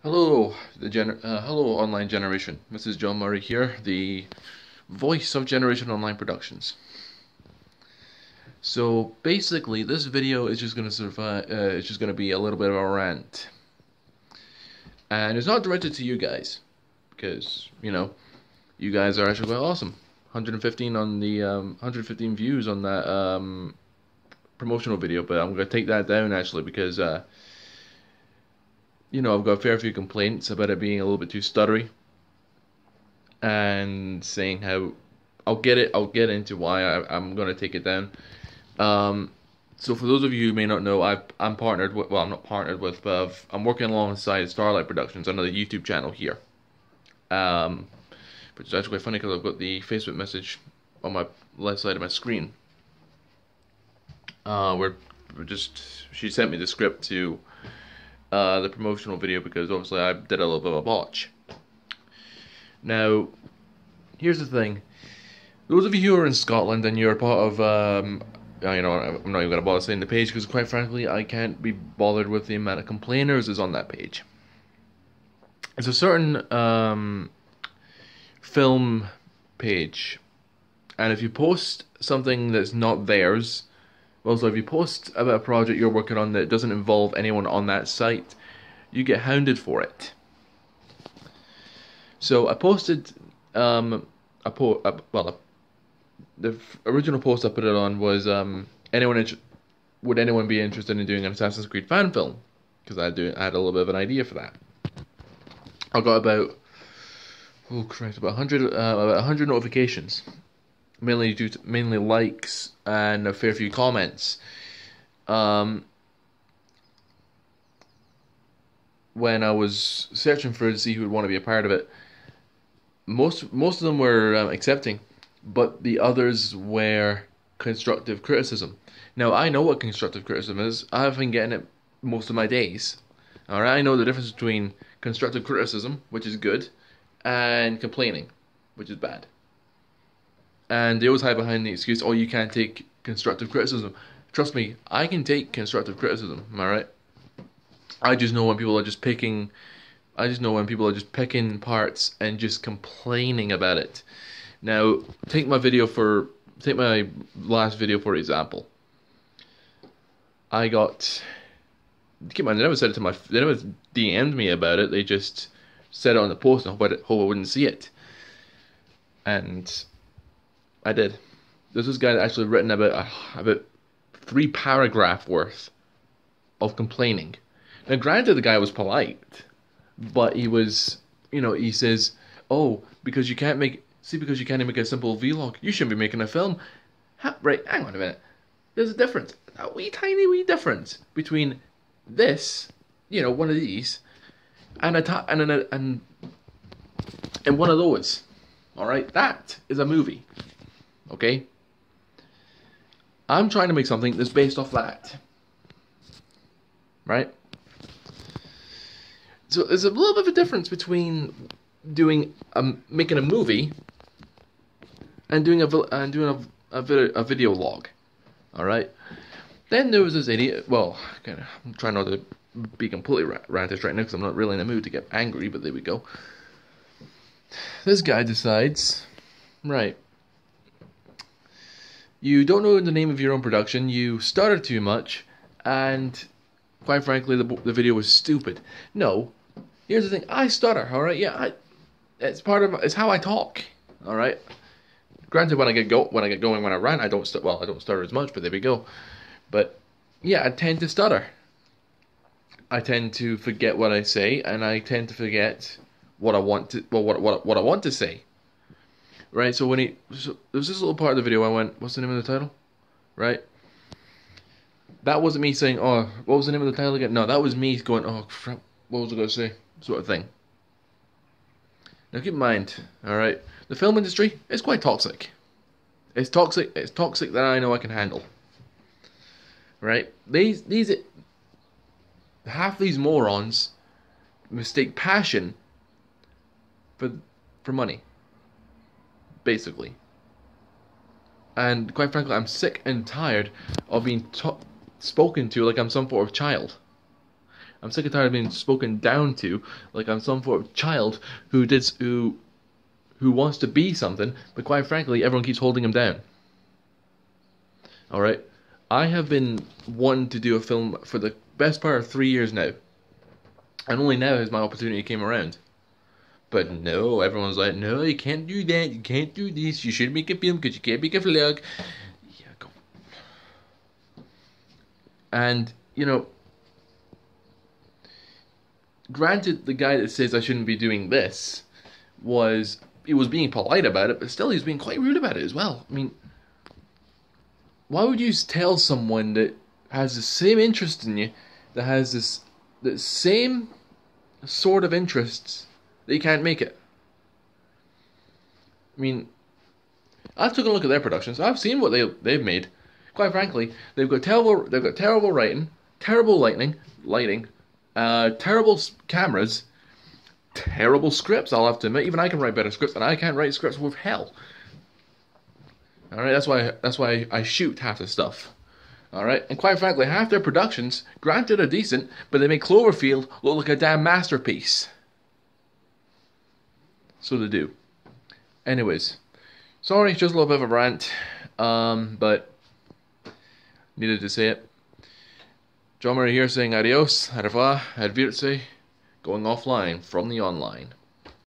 Hello, online generation. This is John Murray here, the voice of Generation Online Productions. So basically, this video is just gonna survive. It's just gonna be a little bit of a rant, and it's not directed to you guys because you guys are actually quite awesome. 115 on the 115 views on that promotional video, but I'm gonna take that down actually because I've got a fair few complaints about it being a little bit too stuttery, and saying how I'll get into why I'm gonna take it down. So for those of you who may not know, I'm partnered with, well, I'm not partnered with, but I'm working alongside Starlight Productions, another YouTube channel here. Which is actually quite funny because I've got the Facebook message on my left side of my screen. She sent me the script to the promotional video because obviously I did a little bit of a botch. Now, here's the thing. Those of you who are in Scotland and you're part of, I'm not even going to bother saying the page because quite frankly I can't be bothered with the amount of complainers is on that page. It's a certain film page, and if you post something that's not theirs, well, so if you post about a project you're working on that doesn't involve anyone on that site, you get hounded for it. So I posted, the original post I put it on was, would anyone be interested in doing an Assassin's Creed fan film? Because I had a little bit of an idea for that. I got about, about 100 notifications, mainly likes and a fair few comments. When I was searching for to see who would want to be a part of it, most of them were accepting, but the others were constructive criticism. Now I know what constructive criticism is. I've been getting it most of my days. Alright, I know the difference between constructive criticism, which is good, and complaining, which is bad. And they always hide behind the excuse, oh, you can't take constructive criticism. Trust me, I can take constructive criticism, alright? I just know when people are just picking parts and just complaining about it. Now, take my last video for example. Keep in mind, they never said it they never DM'd me about it. They just said it on the post and hope I wouldn't see it. And I did. There's this guy that actually written about 3 paragraph worth of complaining. Now, granted, the guy was polite, but he was, he says, "Oh, because you can't make a simple vlog, you shouldn't be making a film." Right? Hang on a minute. There's a difference, a wee difference between this, one of these, and one of those. All right, that is a movie. Okay. I'm trying to make something that's based off that. Right? So there's a little bit of a difference between making a movie and doing a video log. All right. Then there was this idiot. Well, I'm trying not to be completely rantish right now because I'm not really in the mood to get angry. But there we go. This guy decides, right, you don't know the name of your own production, you stutter too much, and quite frankly, the video was stupid. No, here's the thing, I stutter, alright? Yeah, it's how I talk, alright? Granted, when I get going, when I rant, I don't stutter as much, but there we go. But yeah, I tend to stutter. I tend to forget what I say, and I tend to forget what I want to say. Right, so there was this little part of the video I went, what's the name of the title? Right? That wasn't me saying, oh, what was the name of the title again? No, that was me going, oh, crap, what was I going to say? Sort of thing. Now keep in mind, alright, the film industry is quite toxic. It's toxic that I know I can handle. Right? Half these morons mistake passion for money. Basically. And quite frankly, I'm sick and tired of being spoken to like I'm some sort of child. I'm sick and tired of being spoken down to like I'm some sort of child who wants to be something, but quite frankly, everyone keeps holding him down. All right, I have been wanting to do a film for the best part of 3 years now, and only now has my opportunity came around. But no, everyone's like, no, you can't do that, you can't do this, you shouldn't make a film because you can't make a vlog. Yeah, go. And, you know, granted, the guy that says I shouldn't be doing this he was being polite about it, but still he was being quite rude about it as well. I mean, why would you tell someone that has the same interest in you, that has the same sort of interests, that you can't make it? I mean, I've taken a look at their productions. I've seen what they've made. Quite frankly, they've got terrible writing, terrible lighting, terrible cameras, terrible scripts. I'll have to admit, even I can write better scripts, and I can't write scripts worth hell. All right, that's why I shoot half the stuff. All right, and quite frankly, half their productions, granted, are decent, but they make Cloverfield look like a damn masterpiece. So they do. Anyways, sorry, just a little bit of a rant, but needed to say it. John Murray here saying adios, au revoir, adverse, going offline from the online.